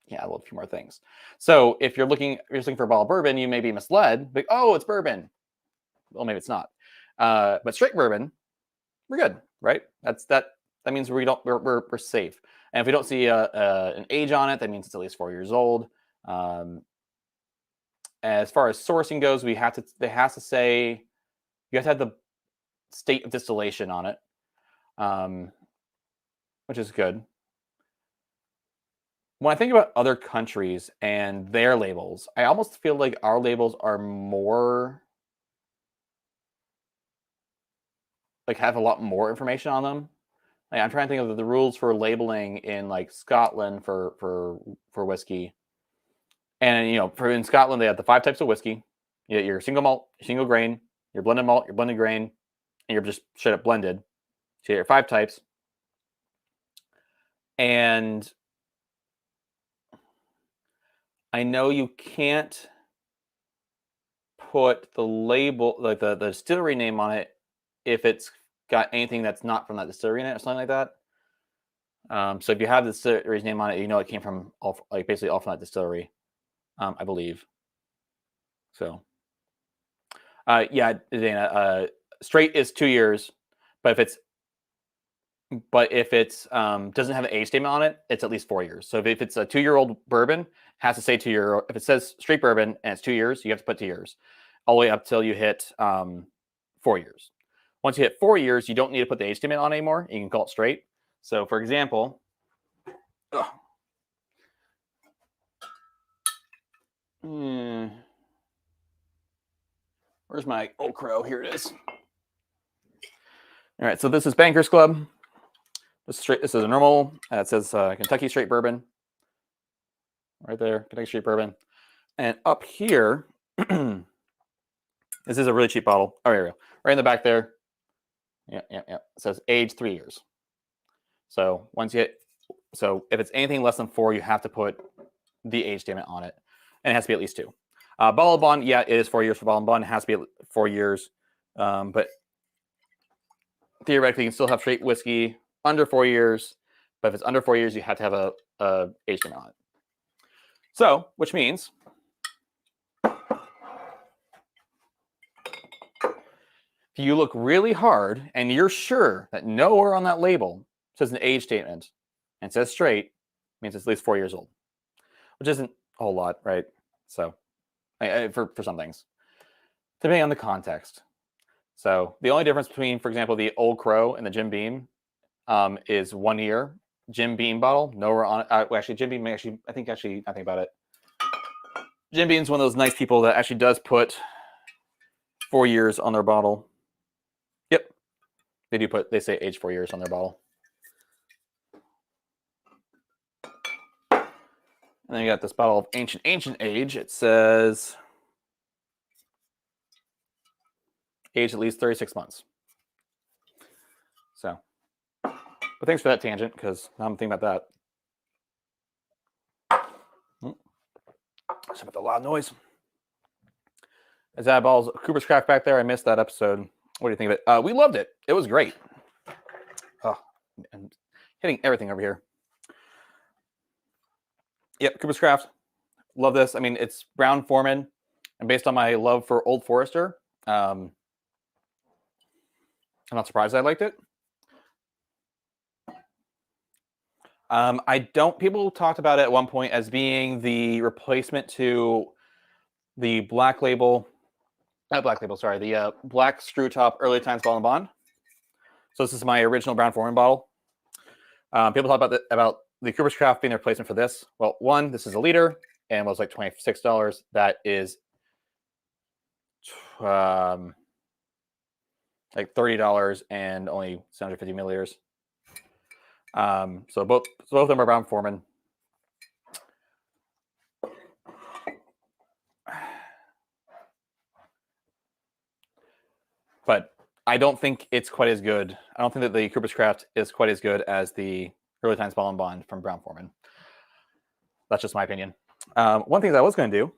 yeah, a few more things. So if you're looking for a bottle of bourbon, you may be misled. Like, oh, it's bourbon. Well, maybe it's not. But straight bourbon, we're good, right? That means we're safe. And if we don't see an age on it, that means it's at least 4 years old. As far as sourcing goes, they have to say you have to have the state of distillation on it, which is good. When I think about other countries and their labels, I almost feel like our labels are more like have a lot more information on them. Like, I'm trying to think of the rules for labeling in like Scotland for whiskey. And in Scotland they have the 5 types of whiskey. You get your single malt, your single grain, your blended malt, your blended grain, and you're just straight up blended. So you get your 5 types. And I know you can't put the label, like the distillery name on it, if it's got anything that's not from that distillery in it or something like that. So if you have the distillery's name on it, it came from basically all from that distillery, I believe. So, yeah, Dana, straight is 2 years, but if it's doesn't have an age statement on it, it's at least 4 years. So if it's a 2-year-old bourbon, it has to say 2 year. If it says straight bourbon and it's 2 years, you have to put 2 years, all the way up till you hit 4 years. Once you hit 4 years, you don't need to put the age statement on anymore. You can call it straight. So, for example, where's my Old Crow? Here it is. All right, so this is Bankers Club. This is a normal. It says Kentucky Straight Bourbon. Right there, Kentucky Straight Bourbon. And up here, this is a really cheap bottle. Oh, here we go. Right in the back there. Yeah. It says age 3 years. So if it's anything less than 4, you have to put the age statement on it, and it has to be at least 2. Bottle Bond, yeah, it is 4 years for Bottle Bond. It has to be 4 years, but theoretically, you can still have straight whiskey under 4 years. But if it's under 4 years, you have to have a age statement on it. So, which means if you look really hard and you're sure that nowhere on that label says an age statement and says straight, means it's at least 4 years old, which isn't a whole lot, right? So, for some things, depending on the context. So the only difference between, for example, the Old Crow and the Jim Beam is 1 year. Jim Beam bottle, nowhere on it. Jim Beam I think nothing about it. Jim Beam's one of those nice people that actually does put 4 years on their bottle. Yep, they say age 4 years on their bottle. And then you got this bottle of ancient age. It says aged at least 36 months. So, but thanks for that tangent, because now I'm thinking about that. Sorry about the loud noise. Is that balls Cooper's Craft back there? I missed that episode. What do you think of it? We loved it. It was great. Oh, and hitting everything over here. Yep, Cooper's Craft. Love this. I mean, it's Brown-Forman, and based on my love for Old Forester, I'm not surprised I liked it. People talked about it at one point as being the replacement to the Black Label, the Black Screw Top Early Times Bottle and Bond. So this is my original Brown-Forman bottle. People talk about the Cooper's Craft being a replacement for this. Well, one, this is a liter and was like $26. That is like $30 and only 750 milliliters. So both of them are Brown-Forman. But I don't think it's quite as good. I don't think that the Cooper's Craft is quite as good as the Early Times Bottle and Bond from Brown-Forman. That's just my opinion. One thing that I was going to do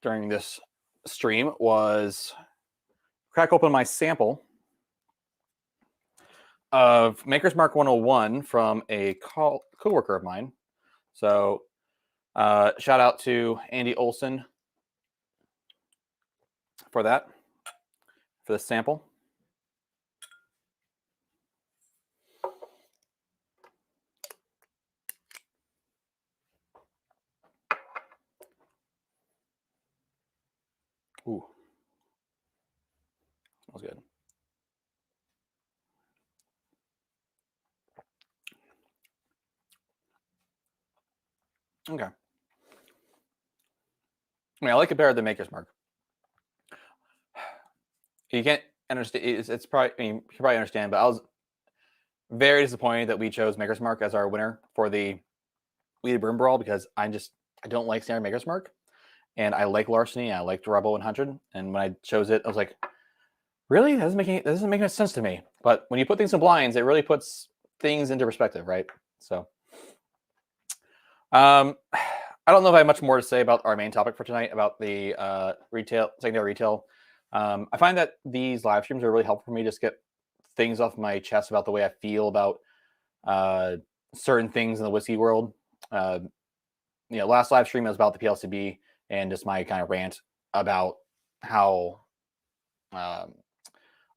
during this stream was crack open my sample of Maker's Mark 101 from a coworker of mine. So shout out to Andy Olson for that, for this sample. Ooh, smells good. Okay. I mean, I like it better than Maker's Mark. You can't understand. It's probably. I mean, you probably understand, but I was very disappointed that we chose Maker's Mark as our winner for the Weeded Broom Brawl, because I don't like standard Maker's Mark, and I like Larceny. I like Rebel 100, and when I chose it, I was like, really? That doesn't make any sense to me. But when you put things in blinds, it really puts things into perspective, right? So, I don't know if I have much more to say about our main topic for tonight, about the secondary retail. I find that these live streams are really helpful for me to just get things off my chest about the way I feel about certain things in the whiskey world. Last live stream was about the PLCB and just my kind of rant about how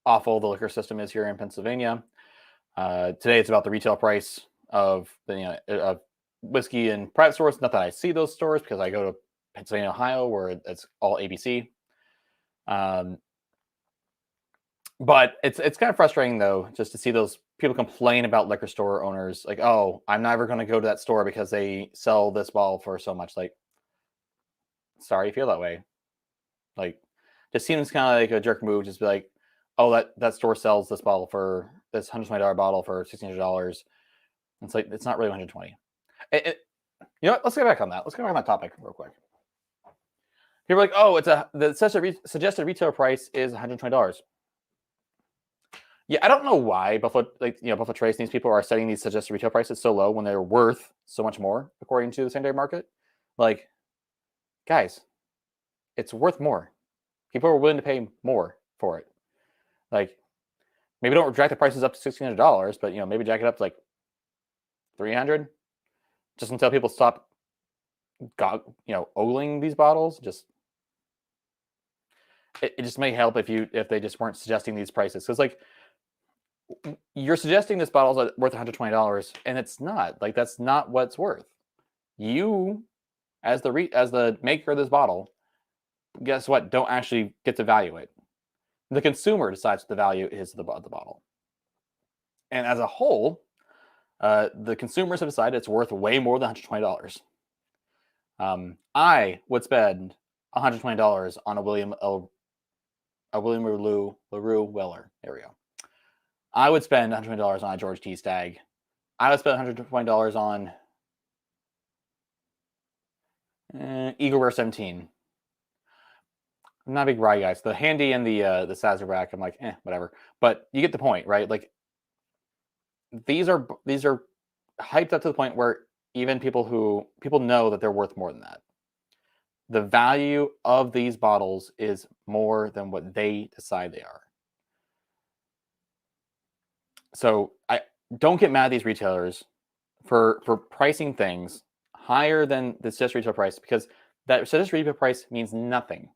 awful the liquor system is here in Pennsylvania. Today it's about the retail price of of whiskey in private stores. Not that I see those stores, because I go to Pennsylvania, Ohio, where it's all ABC. But it's kind of frustrating, though, just to see those people complain about liquor store owners, like, oh, I'm never going to go to that store because they sell this bottle for so much. Like, sorry you feel that way. Like, just seems kind of like a jerk move. Just be like, oh, that store sells this bottle for this $120 bottle for $1,600. It's like, it's not really $120. You know what? Let's get back on that. Let's get back on that topic real quick. People are like, oh, the suggested retail price is $120. Yeah, I don't know why Buffalo Trace and these people are setting these suggested retail prices so low when they're worth so much more, according to the secondary market. Like, guys, it's worth more. People are willing to pay more for it. Like, maybe don't jack the prices up to $1,600, but maybe jack it up to like $300, just until people stop, ogling these bottles. Just it just may help if they just weren't suggesting these prices, because like, you're suggesting this bottle is worth $120, and it's not. Like, that's not what it's worth. You, as the maker of this bottle, guess what? Don't actually get to value it. The consumer decides what the value is of the bottle. And as a whole, the consumers have decided it's worth way more than $120. I would spend $120 on a William LaRue Weller. There we go. I would spend $120 on a George T. Stagg. I would spend $120 on Eagle Rare 17. I'm not a big rye guy. So the Handy and the Sazerac, I'm like, whatever. But you get the point, right? Like these are hyped up to the point where even people know that they're worth more than that. The value of these bottles is more than what they decide they are. So I don't get mad at these retailers for pricing things higher than the suggested retail price, because that suggested retail price means nothing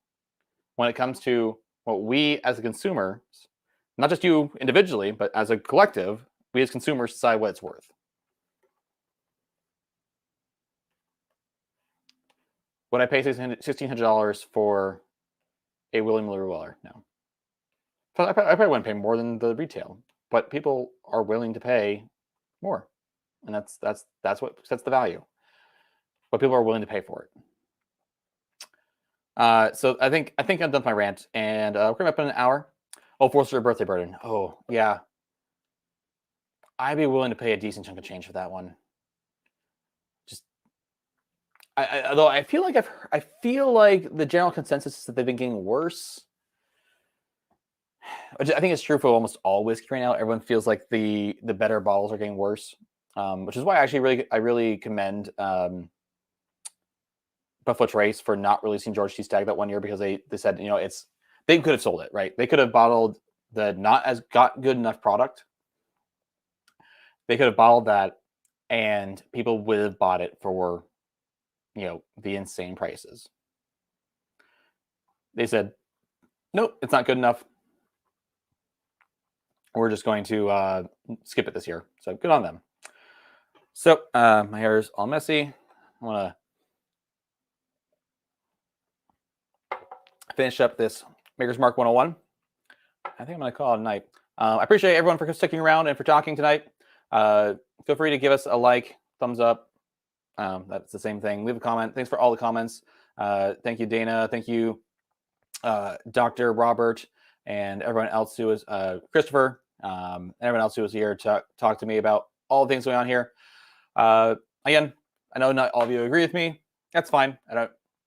when it comes to what we as a consumer, not just you individually, but as a collective, we as consumers decide what it's worth. Would I pay $1,600 for a William LaRue Weller? No. I probably wouldn't pay more than the retail, but people are willing to pay more, and that's what sets the value. But people are willing to pay for it. So I think I'm done with my rant, and we're coming up in an hour. Oh, 4th of July birthday burden. Oh yeah, I'd be willing to pay a decent chunk of change for that one. Just, although I feel like the general consensus is that they've been getting worse. I think it's true for almost all whiskey right now. Everyone feels like the better bottles are getting worse, which is why I really commend Buffalo Trace for not releasing George T. Stagg that one year, because they said, they could have sold it, right? They could have bottled the not as good enough product. They could have bottled that, and people would have bought it for, the insane prices. They said, nope, it's not good enough. We're just going to skip it this year. So good on them. So my hair is all messy. I want to finish up this Maker's Mark 101. I think I'm going to call it a night. I appreciate everyone for sticking around and for talking tonight. Feel free to give us a like, thumbs up. That's the same thing. Leave a comment. Thanks for all the comments. Thank you, Dana. Thank you, Dr. Robert, and everyone else who is Christopher, and everyone else who was here to talk to me about all the things going on here. Again, I know not all of you agree with me. That's fine.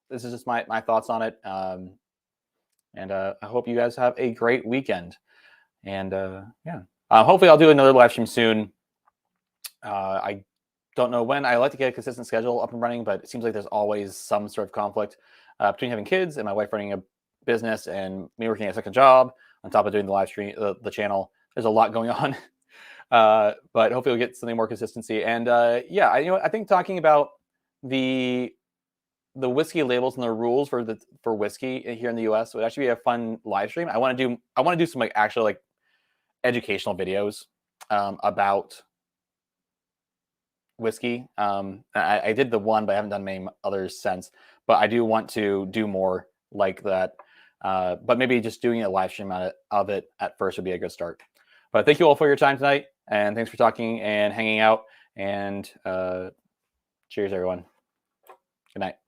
This is just my thoughts on it. And I hope you guys have a great weekend. And hopefully I'll do another live stream soon. I don't know when. I like to get a consistent schedule up and running, but it seems like there's always some sort of conflict between having kids and my wife running a business and me working a second job on top of doing the live stream, the channel. There's a lot going on. But hopefully we'll get something more consistency. And I think talking about the whiskey labels and the rules for whiskey here in the US would actually be a fun live stream. I want to do some actual educational videos about whiskey. I did the one, but I haven't done many others since. But I do want to do more like that. But maybe just doing a live stream of it at first would be a good start. But thank you all for your time tonight, and thanks for talking and hanging out. And cheers, everyone. Good night.